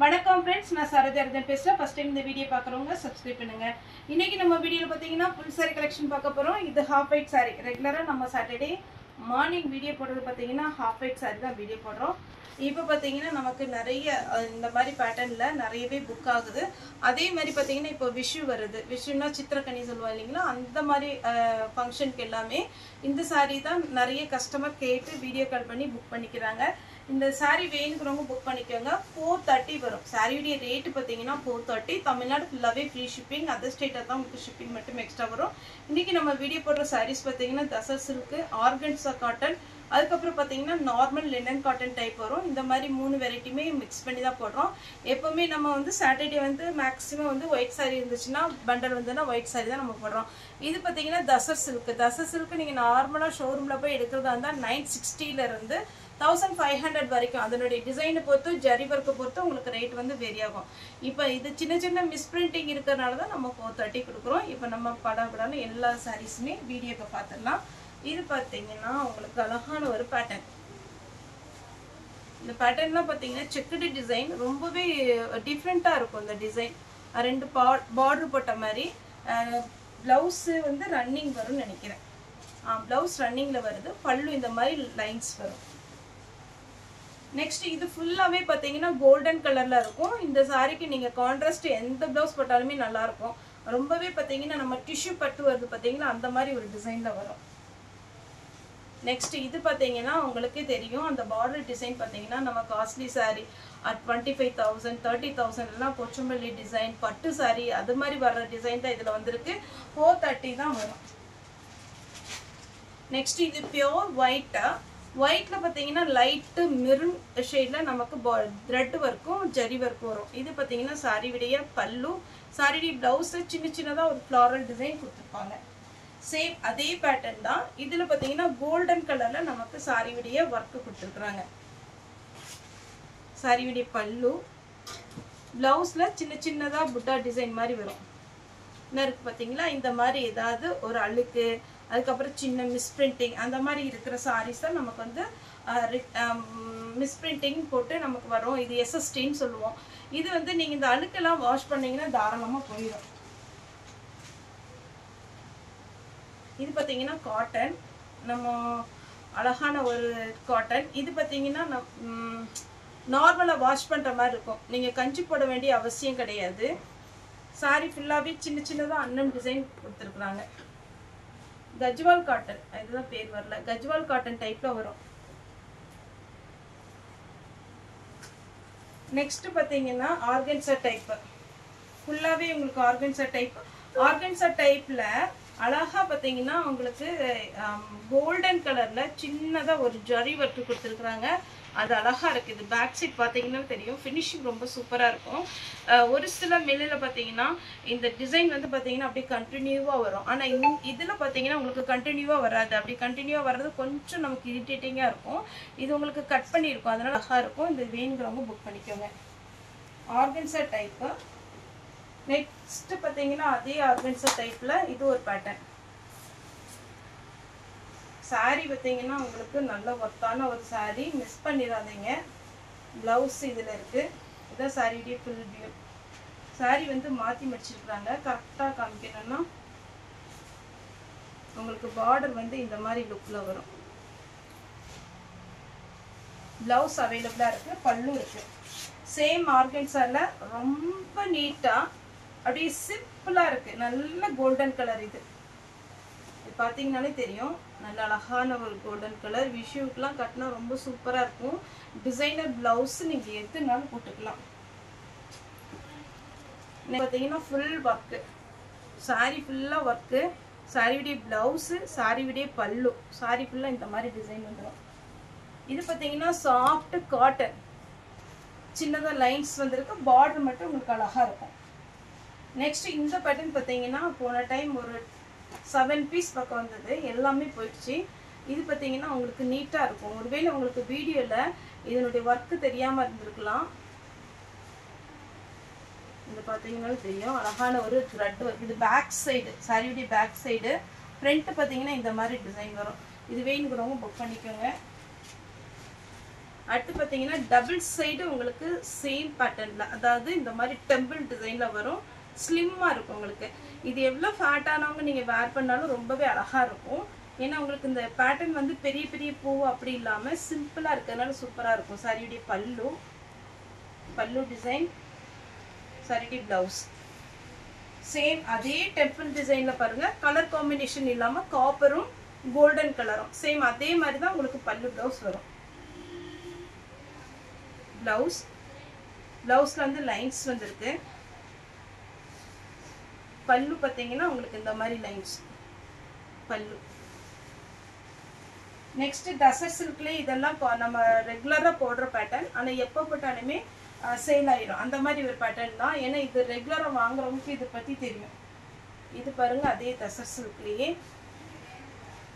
வணக்கம் फ्रेंड्स நான் சரோஜார்ஜன் பேசுறேன் ஃபர்ஸ்ட் டைம் இந்த வீடியோ பார்க்கறவங்க சப்ஸ்கிரைப் பண்ணுங்க இன்னைக்கு நம்ம வீடியோல பாத்தீங்கன்னா full saree collection பார்க்க போறோம் இது half white saree ரெகுலரா நம்ம சாட்டர்டே மார்னிங் வீடியோ போடுறது பாத்தீங்கன்னா half white saree தான் வீடியோ போடுறோம் இப்போ பாத்தீங்கன்னா நமக்கு நிறைய இந்த மாதிரி பேட்டர்ன்ல நிறையவே புக் ஆகுது அதே மாதிரி பாத்தீங்கன்னா இப்போ விஷு வருது விஷுனா சித்திரக்கனி சொல்லுவாங்க இல்லீங்களா அந்த மாதிரி ஃபங்க்ஷனுக்கு எல்லாமே இந்த saree தான் நிறைய கஸ்டமர் கேட்டு வீடியோ கால் பண்ணி புக் பண்ணிக்கிறாங்க இந்த saree வேணும்ங்கறவங்க புக் பண்ணிக்கோங்க 430 வரும் saree உடைய ரேட் பாத்தீங்கன்னா 430 தமிழ்நாடு ஃபுல்லாவே ஃப்ரீ ஷிப்பிங் அதர் ஸ்டேட்ல தான் உங்களுக்கு ஷிப்பிங் மட்டும் எக்ஸ்ட்ரா வரும் இன்னைக்கு நம்ம வீடியோ போடுற sarees பாத்தீங்கன்னா தசர் சில்க் ஆர்கன்சா காட்டன் அதுக்கு அப்புறம் பாத்தீங்கன்னா நார்மல் லினன் காட்டன் டைப் வரும் இந்த மாதிரி மூணு வெரைட்டியுமே மிக்ஸ் பண்ணி தான் போடுறோம் எப்பவுமே நம்ம வந்து சாட்டர்டே வந்து மேக்ஸिमम வந்து ஒயிட் saree இருந்துச்சுனா பண்டல் வந்துனா ஒயிட் saree தான் நம்ம போடுறோம் இது பாத்தீங்கன்னா தசர் சில்க் நீங்க நார்மலா ஷோரூம்ல போய் எடுக்கிறதா இருந்தா 960 ல இருந்து 1500 வரைக்கும் அதனுடைய டிசைனை பொறுத்து ஜரி வர்க்க பொறுத்து உங்களுக்கு ரேட் வந்து வேரி ஆகும் இப்போ இது சின்ன சின்ன மிஸ்பிரிண்டிங் இருக்கறனால தான் நம்ம 430 கொடுக்குறோம் இப்போ நம்ம படபடன எல்லா சாரீஸ்மே வீடியோக்கு பார்த்துடலாம் இது பாத்தீங்கன்னா உங்களுக்கு அழகான ஒரு பேட்டர்ன் இந்த பேட்டர்ன்லாம் பாத்தீங்கன்னா செக்குடு டிசைன் ரொம்பவே டிஃபரண்டா இருக்கும் இந்த டிசைன் ரெண்டு பார்டர் போட்ட மாதிரி ப்ளவுஸ் வந்து ரன்னிங் வரும்னு நினைக்கிறேன் ப்ளவுஸ் ரன்னிங்ல வருது பல்லு இந்த மாதிரி லைன்ஸ் வரும் நெக்ஸ்ட் இது ஃபுல்லாவே பாத்தீங்கன்னா கோல்டன் கலர்ல இருக்கும் இந்த சாரிக்கு நீங்க கான்ட்ராஸ்ட் எந்த ப்ளவுஸ் போட்டாலுமே நல்லா இருக்கும் ரொம்பவே பாத்தீங்கன்னா நம்ம டிஷ்யூ பட்டு வருது பாத்தீங்கன்னா அந்த மாதிரி ஒரு டிசைன்ல வரும் நெக்ஸ்ட் இது பாத்தீங்கன்னா உங்களுக்கு தெரியும் அந்த பார்டர் டிசைன் பாத்தீங்கன்னா நம்ம காஸ்ட்லி saree at 25000 30000 எல்லாம் போச்சம்பள்ளி டிசைன் பட்டு saree அது மாதிரி வர்ற டிசைன் தான் இதுல வந்திருக்கு 430 தான் வரும் நெக்ஸ்ட் இது பியூர் ஒயிட்ல பாத்தீங்கன்னா லைட் மெரூன் ஷேட்ல நமக்கு த்ரெட் வர்க்கும் ஜரி வர்க்கும் வரும் இது பாத்தீங்கன்னா saree விடைய பல்லு saree ப்ளவுஸ் சின்ன சின்னதா ஒரு ஃப்ளாரல் டிசைன் கொடுத்திருப்பாங்க சேம் அதே பேட்டர்ன் தான் இதுல பாத்தீங்கன்னா கோல்டன் கலர்ல நமக்கு saree விடைய வர்க் கொடுத்திருக்காங்க saree விடைய பல்லு ப்ளவுஸ்ல சின்ன சின்னதா புட்டா டிசைன் மாதிரி வரும் நருக்கு பாத்தீங்களா இந்த மாதிரி ஏதாவது ஒரு அழுக்கு அதுக்கு அப்புறம் சின்ன மிஸ்பிரிண்டிங் அந்த மாதிரி இருக்கிற sarees தான் நமக்கு வந்து மிஸ்பிரிண்டிங் போட்டு நமக்கு வரும் இது SST ன்னு சொல்லுவோம் இது வந்து நீங்க இந்த அழுக்கெல்லாம் வாஷ் பண்ணீங்கன்னா தாராளமா போயிடும் இது பாத்தீங்கன்னா காட்டன் நம்ம அழகான ஒரு காட்டன் இது பாத்தீங்கன்னா நார்மலா வாஷ் பண்ற மாதிரி இருக்கும் நீங்க கஞ்சி போட வேண்டிய அவசியம் கிடையாது saree ஃபுல்லாவே சின்ன சின்னதா அன்னன் டிசைன் கொடுத்திருக்காங்க கஜ்வால் காட்டன் இதுதான் பேர் வரல கஜ்வால் காட்டன் டைப்ல வரும் நெக்ஸ்ட் பாத்தீங்கன்னா ஆர்கன்சா டைப் ஃபுல்லாவே உங்களுக்கு ஆர்கன்சா டைப்ல அழகா பாத்தீங்கன்னா உங்களுக்கு கோல்டன் கலர்ல சின்னதா ஒரு ஜரி வர்க் கொடுத்திருக்காங்க அது அழகா இருக்கு இது பேக் சைடு பாத்தீங்கன்னா தெரியும் ஃபினிஷிங் ரொம்ப சூப்பரா இருக்கும் ஒரு சில மில்லுல பாத்தீங்கன்னா இந்த டிசைன் வந்து பாத்தீங்கன்னா அப்படியே கண்டினியூவா வரும் ஆனா இதுல பாத்தீங்கன்னா உங்களுக்கு கண்டினியூவா வராது அப்படி கண்டினியூவா வர்றது கொஞ்சம் நமக்கு இரிட்டேட்டிங்கா இருக்கும் இது உங்களுக்கு கட் பண்ணி இருக்கும் அதனால அழகா இருக்கும் இந்த வேணுங்கிறவங்க புக் பண்ணிக்கோங்க ஆர்கன்சா டைப் நெக்ஸ்ட் பாத்தீங்கன்னா அதே ஆர்கன்சா டைப்ல இது ஒரு பேட்டர்ன் saree பாத்தீங்கன்னா உங்களுக்கு நல்ல வர்த்தான ஒரு saree மிஸ் பண்ணிராதீங்க ப்ளவுஸ் இதுல இருக்கு இத saree டி ஃபுல் வியூ saree வந்து மாத்தி மடிச்சிருக்காங்க கரெக்ட்டா காமிக்கணும்னா உங்களுக்கு border வந்து இந்த மாதிரி லுக்ல வரும் ப்ளவுஸ் அவேலபிளா இருக்கு பல்லு இருக்கு சேம் ஆர்கன்சால ரொம்ப நீட்டா அப்படியே சிம்பிளா இருக்கு நல்ல கோல்டன் கலர் இது பாத்தீங்கன்னாலே தெரியும் நல்ல அழகான ஒரு கோல்டன் கலர் விஷுவுக்குலாம் கட்டினா ரொம்ப சூப்பரா இருக்கும் டிசைனர் பிளவுஸ் நீங்க எதுனாலும் போட்டுக்கலாம் பாத்தீங்கன்னா ஃபுல் ஒர்க் saree ஃபுல்லா ஒர்க் saree விடைய பிளவுஸ் saree விடைய பல்லு saree ஃபுல்லா இந்த மாதிரி டிசைன் வந்துரும் இது பாத்தீங்கன்னா சாஃப்ட் காட்டன் சின்னதா லைன்ஸ் வந்திருக்கு பார்டர் மட்டும் உங்களுக்கு அழகா இருக்கும் நெக்ஸ்ட் இந்த பேட்டர்ன் பாத்தீங்கன்னா போன டைம் ஒரு 7 பீஸ் பக்கம் வந்தது எல்லாமே போயிடுச்சு இது பாத்தீங்கன்னா உங்களுக்கு நீட்டா இருக்கும் ஒருவேளை உங்களுக்கு வீடியோல இதனுடைய வர்க் தெரியாம இருந்திருக்கலாம் இது பாத்தீங்கன்னா தெரியும் அழகான ஒரு த்ரெட் வர்க் இது பேக் சைடு சாரியுடைய பேக் சைடு ஃப்ரண்ட் பாத்தீங்கன்னா இந்த மாதிரி டிசைன் வரும் இது வேணுங்கிறவங்க புக் பண்ணிக்கோங்க அடுத்து பார்த்தீங்கன்னா டபுள் சைடு உங்களுக்கு சேம் பேட்டர்னில், அதாவது இந்த மாதிரி டெம்பிள் டிசைனில் வரும். ஸ்லிம்மாக இருக்கும் உங்களுக்கு. இது எவ்வளோ ஃபேட்டானவங்க நீங்கள் வேர் பண்ணாலும் ரொம்பவே அழகாக இருக்கும். ஏன்னா உங்களுக்கு இந்த பேட்டர்ன் வந்து பெரிய பெரிய பூ அப்படி இல்லாமல் சிம்பிளாக இருக்கிறதுனால சூப்பராக இருக்கும். சாரியுடைய பல்லு டிசைன், சாரியுடைய ப்ளவுஸ் சேம் அதே டெம்பிள் டிசைனில் பாருங்கள். கலர் காம்பினேஷன் இல்லாமல் காப்பரும் கோல்டன் கலரும் சேம் அதே மாதிரி தான் உங்களுக்கு பல்லு ப்ளவுஸ் வரும். ப்ளவுஸில் வந்து லைன்ஸ் வந்துருக்கு. பல்லு பார்த்தீங்கன்னா உங்களுக்கு இந்த மாதிரி லைன்ஸ் பல்லு. நெக்ஸ்ட் டசர் சில்க்லேயே இதெல்லாம் நம்ம ரெகுலராக போடுற பேட்டர்ன். ஆனால் எப்போ போட்டாலுமே சேல் ஆயிரும். அந்த மாதிரி ஒரு பேட்டர்ன் தான். ஏன்னா இது ரெகுலராக வாங்குறவங்களுக்கு இதை பற்றி தெரியும். இது பாருங்கள் அதே டசர் சில்க்லேயே.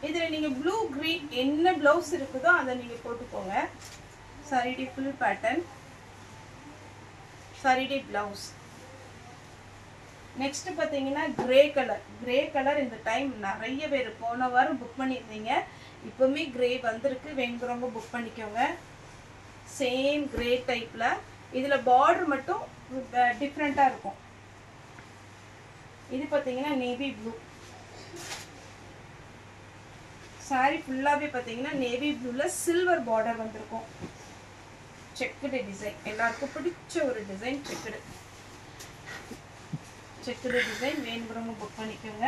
இதில் நீங்கள் ப்ளூ க்ரீன் என்ன ப்ளவுஸ் இருக்குதோ அதை நீங்கள் போட்டுக்கோங்க. சாரிடி ஃபுல் பேட்டர்ன், சாரிடி ப்ளவுஸ். நெக்ஸ்ட் பார்த்தீங்கன்னா கிரே கலர் இந்த டைம் நிறைய பேர் போன வாரம் புக் பண்ணியிருந்தீங்க. இப்போவுமே கிரே வந்திருக்கு. வேணுங்கிறவங்க புக் பண்ணிக்கோங்க. சேம் கிரே டைப்பில் இதில் பார்டர் மட்டும் டிஃப்ரெண்ட்டாக இருக்கும். இது பார்த்தீங்கன்னா நேவி ப்ளூ. சாரி ஃபுல்லாகவே பார்த்தீங்கன்னா நேவி ப்ளூவில் சில்வர் பார்டர் வந்திருக்கும். செக்குடு டிசைன், எல்லாருக்கும் பிடிச்ச ஒரு டிசைன். செக்குடு டிசைன் வேணுங்கிறவங்க புக் பண்ணிக்கோங்க.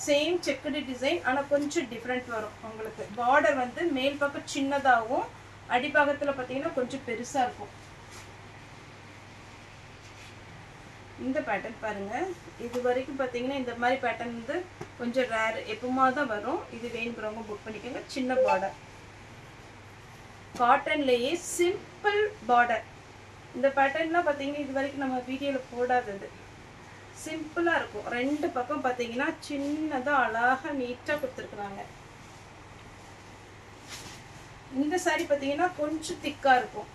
சேம் செக்குடு டிசைன், ஆனால் கொஞ்சம் டிஃப்ரெண்ட் வரும் உங்களுக்கு. பார்டர் வந்து மேல் பக்கம் சின்னதாகவும் அடிப்பாகத்தில் பார்த்தீங்கன்னா கொஞ்சம் பெருசாக இருக்கும். இந்த பேட்டர்ன் பாருங்கள். இது வரைக்கும் பார்த்தீங்கன்னா இந்த மாதிரி பேட்டர்ன் வந்து கொஞ்சம் ரேர், எப்பவுமா தான் வரும். இது வேணுங்கிறவங்க புக் பண்ணிக்கோங்க. சின்ன பார்டர், காட்டன்லேயே சிம்பிள் பார்டர். இந்த பேட்டர்ன்லாம் பார்த்தீங்கன்னா இது வரைக்கும் நம்ம வீடியோவில் போடாதது. சிம்பிளாக இருக்கும். ரெண்டு பக்கம் பார்த்தீங்கன்னா சின்னதாக அழகாக நீட்டாக கொடுத்துருக்குறாங்க. இந்த சாரி பார்த்தீங்கன்னா கொஞ்சம் திக்காக இருக்கும்.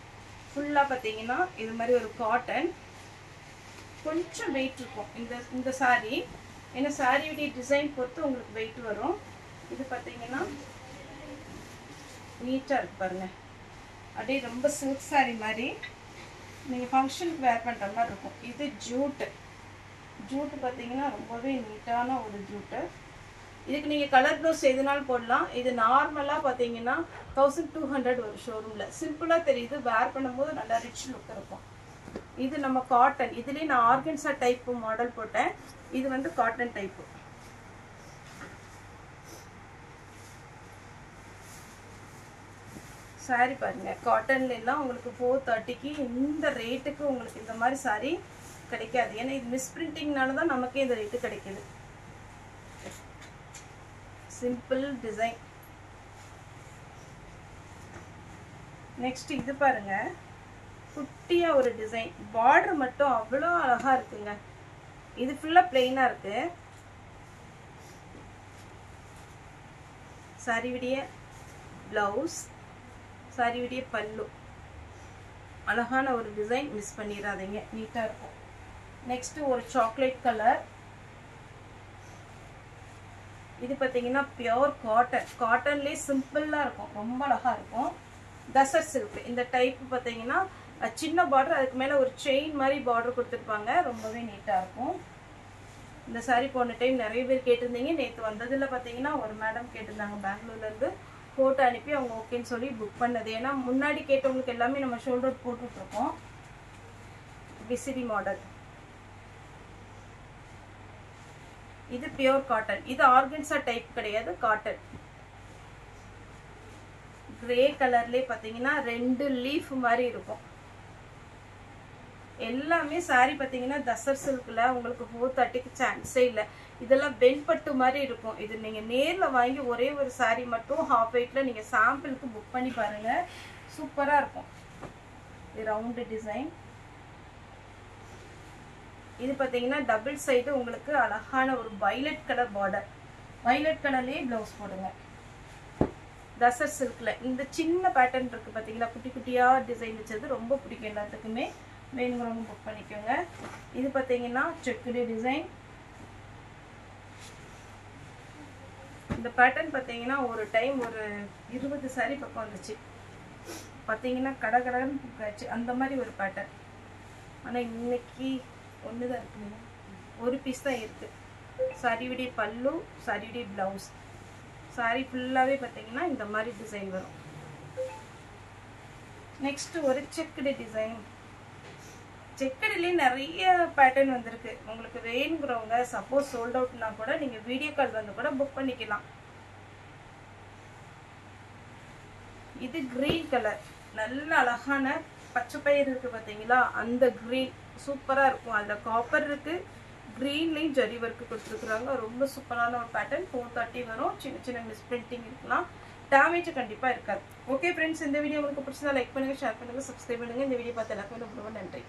ஃபுல்லாக பார்த்தீங்கன்னா இது மாதிரி ஒரு காட்டன், கொஞ்சம் வெயிட் இருக்கும் இந்த சாரி. ஏன்னா சாரியுடைய டிசைன் பொறுத்து உங்களுக்கு வெயிட் வரும். இது பார்த்தீங்கன்னா நீட்டாக இருக்கு பாருங்கள். அப்படியே ரொம்ப சில்க் சாரி மாதிரி நீங்கள் ஃபங்க்ஷனுக்கு வேர் பண்ணுற மாதிரி இருக்கும். இது ஜூட்டு பார்த்தீங்கன்னா ரொம்பவே நீட்டான ஒரு ஜூட்டு. இதுக்கு நீங்கள் கலர் ப்ளவுஸ் எதுனாலும் போடலாம். இது நார்மலாக பார்த்தீங்கன்னா 1200 ஒரு ஷோரூமில். சிம்பிளாக தெரியுது, வேர் பண்ணும்போது நல்லா ரிச் லுக் இருக்கும். இது நம்ம காட்டன், இதுலேயே நான் ஆர்கன்ஸா டைப்பு மாடல் போட்டேன். இது வந்து காட்டன் டைப்பு. சாரி பாருங்கள். காட்டன்ல எல்லாம் உங்களுக்கு 430க்கு இந்த ரேட்டுக்கு உங்களுக்கு இந்த மாதிரி சாரி கிடைக்காது. ஏன்னா இது மிஸ் பிரிண்டிங்னால தான் நமக்கே இந்த ரேட்டு கிடைக்குது. Simple design. நெக்ஸ்ட் இது பாருங்க, குட்டியா ஒரு டிசைன். பார்டர் மட்டும் அவ்வளோ அழகா இருக்குங்க. இது ஃபுல்லா பிளெயினா இருக்கு. சாரியுடைய பிளவுஸ், சாரியுடைய பல்லு, அழகான ஒரு டிசைன். மிஸ் பண்ணிடாதீங்க, நீட்டா இருக்கும். நெக்ஸ்ட் ஒரு சாக்லேட் கலர். இது பார்த்தீங்கன்னா பியோர் காட்டன். காட்டன்லேயே சிம்பிளாக இருக்கும், ரொம்ப அழகாக இருக்கும். டசர் சில்க் இந்த டைப் பார்த்தீங்கன்னா சின்ன பார்டர், அதுக்கு மேலே ஒரு செயின் மாதிரி பார்டர் கொடுத்துருப்பாங்க. ரொம்பவே நீட்டாக இருக்கும். இந்த சாரி போன டைம் நிறைய பேர் கேட்டிருந்தீங்க. நேற்று வந்ததில் பார்த்தீங்கன்னா ஒரு மேடம் கேட்டிருந்தாங்க பெங்களூர்லேருந்து. ஃபோட்டோ அனுப்பி அவங்க ஓகேன்னு சொல்லி புக் பண்ணது. ஏன்னா முன்னாடி கேட்டவங்களுக்கு எல்லாமே நம்ம ஷோல்டர் போட்டுட்ருக்கோம். விசிறி மாடல். இது பியோர் காட்டன். இது ஆர்கன்ஸா டைப் கிடையாது, காட்டன். கிரே கலர்லேயே பார்த்தீங்கன்னா 2 லீஃப் மாதிரி இருக்கும். எல்லாமே சாரி பார்த்தீங்கன்னா டசர் சில்கில் உங்களுக்கு 430க்கு சான்ஸே இல்லை. இதெல்லாம் வெண்பட்டு மாதிரி இருக்கும். இது நீங்கள் நேரில் வாங்கி ஒரே ஒரு சாரி மட்டும் ஹாஃப் வெயிட்டில் நீங்கள் சாம்பிளுக்கு புக் பண்ணி பாருங்கள், சூப்பராக இருக்கும். இது ரவுண்டு டிசைன். இது பார்த்தீங்கன்னா டபுள் சைடு உங்களுக்கு அழகான ஒரு வயலட் கலர் பார்டர். வயலட் கலர்லேயே ப்ளவுஸ் போடுங்க. டசர் சில்கில் இந்த சின்ன பேட்டர்ன் இருக்குது பார்த்தீங்களா, குட்டி குட்டியாக டிசைன் வச்சது ரொம்ப பிடிக்கும் எல்லாத்துக்குமே. வேணுங்கிறவங்க புக் பண்ணிக்கோங்க. இது பார்த்தீங்கன்னா செக்குடு டிசைன். இந்த பேட்டர்ன் பார்த்தீங்கன்னா ஒரு டைம் ஒரு 20 saree பக்கம் வந்துச்சு. பார்த்தீங்கன்னா கடகடன்னு பூக்காச்சு அந்த மாதிரி ஒரு பேட்டர்ன். ஆனால் இன்னைக்கு ஒன்று தான் இருக்குங்க, ஒரு பீஸ் தான் இருக்கு. சாரியுடைய பல்லு, சாரியுடைய பிளவுஸ். சாரி ஃபுல்லாகவே பார்த்தீங்கன்னா இந்த மாதிரி டிசைன் வரும். நெக்ஸ்ட் ஒரு செக்குடு டிசைன். செக்குடுலேயே நிறைய பேட்டர்ன் வந்திருக்கு. உங்களுக்கு வேணுங்கிறவங்க சப்போஸ் சோல்ட் அவுட்னா கூட நீங்கள் வீடியோ கால் வந்து கூட புக் பண்ணிக்கலாம். இது கிரீன் கலர், நல்ல அழகான பச்சை பயிர் இருக்கு பார்த்தீங்களா, அந்த கிரீன் சூப்பராக இருக்கும். அதில் காப்பர் இருக்கு, கிரீன்லேயும் ஜரி ஒர்க்கு கொடுத்துருக்குறாங்க. ரொம்ப சூப்பரான ஒரு பேட்டர்ன். 430 வரும். சின்ன சின்ன மிஸ் பிரிண்டிங் இருக்கலாம், டேமேஜ் கண்டிப்பாக இருக்காது. ஓகே ஃப்ரெண்ட்ஸ், இந்த வீடியோ உங்களுக்கு பிடிச்சதா லைக் பண்ணுங்கள், ஷேர் பண்ணுங்கள், சப்ஸ்கிரைப் பண்ணுங்கள். இந்த வீடியோ பார்த்து எல்லாருக்கும் ரொம்ப நன்றி.